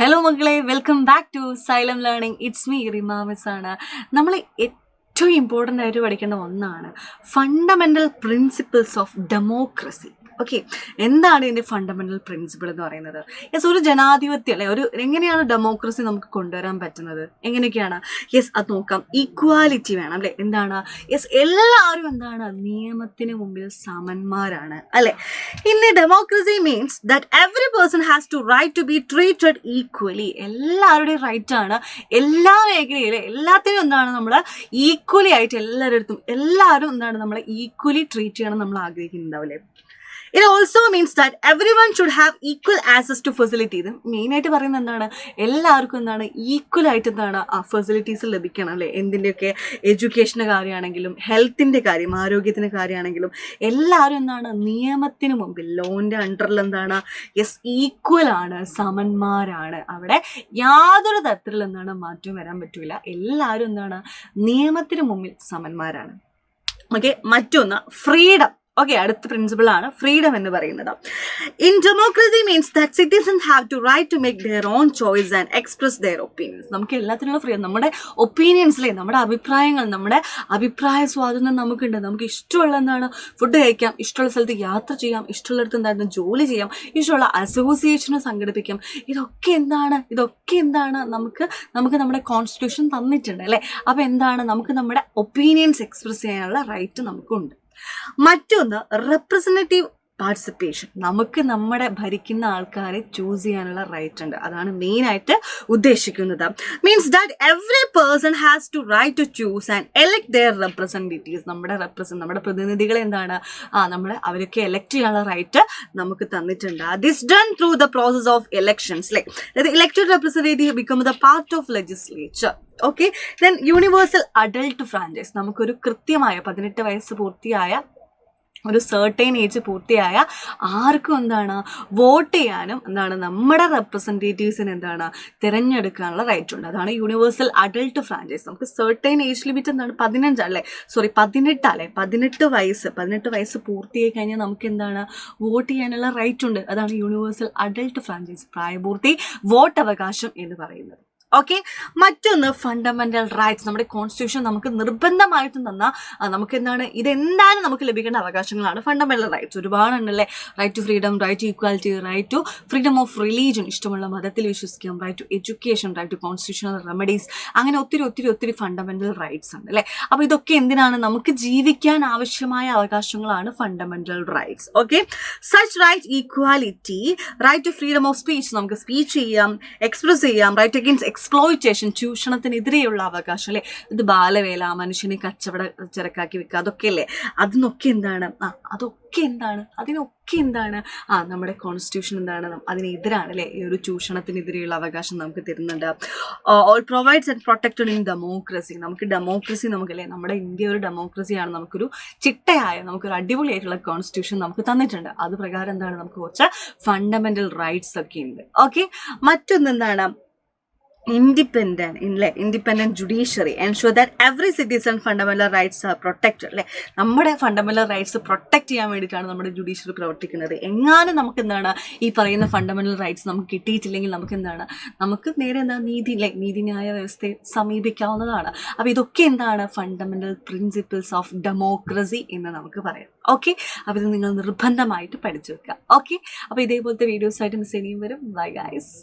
Hello മക്കളെ, welcome back to Xylem learning. It's me Rima miss ആണ്. നമ്മൾ ഏറ്റവും ഇമ്പോർട്ടൻ്റ് ആയിട്ട് പഠിക്കേണ്ട ഒന്നാണ് fundamental principles of democracy. Okay, എന്താണ് ഇതിൻ്റെ ഫണ്ടമെൻ്റൽ പ്രിൻസിപ്പിൾ എന്ന് പറയുന്നത്? യെസ്, ഒരു ജനാധിപത്യം അല്ലെ, എങ്ങനെയാണ് ഡെമോക്രസി നമുക്ക് കൊണ്ടുവരാൻ പറ്റുന്നത്? എങ്ങനെയൊക്കെയാണ്? യെസ്, അത് നോക്കാം. ഈക്വാലിറ്റി വേണം അല്ലേ? എന്താണ്? യെസ്, എല്ലാവരും എന്താണ്? നിയമത്തിന് മുമ്പിൽ സമന്മാരാണ് അല്ലേ? In democracy means that every person has to right to be treated equally. എല്ലാവരുടെയും റൈറ്റ് ആണ്. എല്ലാ മേഖലയിലും എല്ലാത്തിനും എന്താണ് നമ്മൾ ഈക്വലി ആയിട്ട് എല്ലാവരും എന്താണ് നമ്മളെ ഈക്വലി ട്രീറ്റ് ചെയ്യണം നമ്മൾ ആഗ്രഹിക്കുന്നുണ്ടാവില്ലേ? It also means that everyone should have equal access to facility. ഇത് മെയിനായിട്ട് പറയുന്നത് എന്താണ്? എല്ലാവർക്കും എന്താണ് ഈക്വൽ ആയിട്ട് എന്താണ് ആ ഫെസിലിറ്റീസ് ലഭിക്കണം അല്ലേ? എന്തിൻ്റെയൊക്കെ എഡ്യൂക്കേഷൻ്റെ കാര്യമാണെങ്കിലും ഹെൽത്തിൻ്റെ കാര്യം, ആരോഗ്യത്തിൻ്റെ കാര്യമാണെങ്കിലും എല്ലാവരും എന്താണ് നിയമത്തിന് മുമ്പിൽ ലോൻ്റെ അണ്ടറിൽ എന്താണ് യെസ് ഈക്വൽ ആണ്, സമന്മാരാണ്. അവിടെ യാതൊരു തരത്തിലുള്ള എന്താണ് മാറ്റവും വരാൻ പറ്റില്ല. എല്ലാവരും എന്താണ് നിയമത്തിന് മുമ്പിൽ സമന്മാരാണ്. ഓക്കെ, മറ്റൊന്ന് ഫ്രീഡം. ഓക്കെ, അടുത്ത പ്രിൻസിപ്പിൾ ആണ് ഫ്രീഡം എന്ന് പറയുന്നത്. In democracy means that citizens have to right to make their own choice and express their opinions. നമുക്ക് എല്ലാത്തിനുള്ള ഫ്രീഡം, നമ്മുടെ ഒപ്പീനിയൻസിലെ നമ്മുടെ അഭിപ്രായങ്ങൾ, നമ്മുടെ അഭിപ്രായ സ്വാതന്ത്ര്യം നമുക്കുണ്ട്. നമുക്ക് ഇഷ്ടമുള്ള എന്താണ് ഫുഡ് കഴിക്കാം, ഇഷ്ടമുള്ള സ്ഥലത്ത് യാത്ര ചെയ്യാം, ഇഷ്ടമുള്ളിടത്ത് എന്തായിരുന്നു ജോലി ചെയ്യാം, ഇഷ്ടമുള്ള അസോസിയേഷനെ സംഘടിപ്പിക്കാം. ഇതൊക്കെ എന്താണ് നമുക്ക് നമ്മുടെ കോൺസ്റ്റിറ്റ്യൂഷൻ തന്നിട്ടുണ്ട് അല്ലേ? അപ്പോൾ എന്താണ് നമുക്ക് നമ്മുടെ ഒപ്പീനിയൻസ് എക്സ്പ്രസ് ചെയ്യാനുള്ള റൈറ്റ് നമുക്കുണ്ട്. മറ്റൊന്ന് റെപ്രസെൻറ്റേറ്റീവ് പാർട്ടിസിപ്പേഷൻ. നമുക്ക് നമ്മുടെ ഭരിക്കുന്ന ആൾക്കാരെ ചൂസ് ചെയ്യാനുള്ള റൈറ്റ് ഉണ്ട്. അതാണ് മെയിനായിട്ട് ഉദ്ദേശിക്കുന്നത്. Means that every person has to right to choose and elect their representatives. നമ്മുടെ പ്രതിനിധികളെ എന്താണ് അവരൊക്കെ എലക്ട് ചെയ്യാനുള്ള റൈറ്റ് നമുക്ക് തന്നിട്ടുണ്ട്. This done through the process of elections. അതായത് elected representative become the part of legislature. Okay, then universal adult franchise. നമുക്കൊരു കൃത്യമായ 18 വയസ്സ് പൂർത്തിയായ ഒരു സർട്ടൈൻ ഏജ് പൂർത്തിയായ ആർക്കും എന്താണ് വോട്ട് ചെയ്യാനും നമ്മുടെ റെപ്രസെൻറ്റേറ്റീവ്സിന് തിരഞ്ഞെടുക്കാനുള്ള റൈറ്റ് ഉണ്ട്. അതാണ് യൂണിവേഴ്സൽ അഡൾട്ട് ഫ്രാഞ്ചൈസ്. നമുക്ക് സർട്ടൈൻ ഏജ് ലിമിറ്റ് 18 വയസ്സ് പൂർത്തിയായി കഴിഞ്ഞാൽ നമുക്ക് വോട്ട് ചെയ്യാനുള്ള റൈറ്റ് ഉണ്ട്. അതാണ് യൂണിവേഴ്സൽ അഡൾട്ട് ഫ്രാഞ്ചൈസ്, പ്രായപൂർത്തി, വോട്ട് അവകാശം എന്ന് പറയുന്നത്. ഓക്കെ, മറ്റൊന്ന് ഫണ്ടമെന്റൽ റൈറ്റ്സ്. നമ്മുടെ കോൺസ്റ്റിറ്റ്യൂഷൻ നമുക്ക് നിർബന്ധമായിട്ടും നമുക്ക് ഇതെന്തായാലും നമുക്ക് ലഭിക്കേണ്ട അവകാശങ്ങളാണ് ഫണ്ടമെന്റൽ റൈറ്റ്സ്. ഒരുപാടുണ്ടല്ലേ? Right to freedom, right to equality, right to freedom of religion, ഇഷ്ടമുള്ള മതത്തിൽ വിശ്വസിക്കാം, right to education, right to constitutional remedies. അങ്ങനെ ഒത്തിരി ഫണ്ടമെന്റൽ റൈറ്റ്സ് ഉണ്ട് അല്ലേ? അപ്പോൾ ഇതൊക്കെ എന്തിനാണ്? നമുക്ക് ജീവിക്കാൻ ആവശ്യമായ അവകാശങ്ങളാണ് fundamental rights. Okay, such right equality, right to freedom of speech, നമുക്ക് സ്പീച്ച് ചെയ്യാം, എക്സ്പ്രസ് ചെയ്യാം, റൈറ്റ് അഗെയിൻസ്റ്റ് എക്സ്പ്ലോയിറ്റേഷൻ, ചൂഷണത്തിനെതിരെയുള്ള അവകാശം അല്ലേ? ഇത് ബാലവേല, മനുഷ്യനെ കച്ചവട ചരക്കാക്കി വെക്കുക, അതൊക്കെ അല്ലേ? അതിനൊക്കെ നമ്മുടെ കോൺസ്റ്റിറ്റ്യൂഷൻ അതിനെതിരാണ് അല്ലേ? ഈ ഒരു ചൂഷണത്തിനെതിരെയുള്ള അവകാശം നമുക്ക് തരുന്നുണ്ട്. All provides and protected in democracy. നമുക്കല്ലേ നമ്മുടെ ഇന്ത്യ ഒരു ഡെമോക്രസിയാണ്. നമുക്കൊരു ചിട്ടയായ, നമുക്കൊരു അടിപൊളിയായിട്ടുള്ള കോൺസ്റ്റിറ്റ്യൂഷൻ നമുക്ക് തന്നിട്ടുണ്ട്. അത് പ്രകാരം നമുക്ക് കുറച്ച് ഫണ്ടമെന്റൽ റൈറ്റ്സ് ഒക്കെ ഉണ്ട്. ഓക്കെ, മറ്റൊന്ന് independent judiciary ensure that every citizen fundamental rights are protected അല്ലേ? നമ്മുടെ ഫണ്ടമെന്റൽ റൈറ്റ്സ് പ്രൊട്ടക്ട് ചെയ്യാൻ വേണ്ടിയിട്ടാണ് നമ്മുടെ ജുഡീഷ്യറി പ്രവർത്തിക്കുന്നത്. എങ്ങാനും നമുക്ക് ഈ പറയുന്ന ഫണ്ടമെന്റൽ റൈറ്റ്സ് നമുക്ക് കിട്ടിയിട്ടില്ലെങ്കിൽ നമുക്ക് നേരെ നീതിന്യായ വ്യവസ്ഥയെ സമീപിക്കാവുന്നതാണ്. അപ്പോൾ ഇതൊക്കെ ഫണ്ടമെന്റൽ പ്രിൻസിപ്പിൾസ് ഓഫ് ഡെമോക്രസി എന്ന് നമുക്ക് പറയാം. ഓക്കെ, അപ്പോൾ ഇത് നിങ്ങൾ നിർബന്ധമായിട്ട് പഠിച്ചു വെക്കുക. ഓക്കെ, അപ്പോൾ ഇതേപോലത്തെ വീഡിയോസായിട്ട് മിസ് ഇനിയും വരും. Bye guys.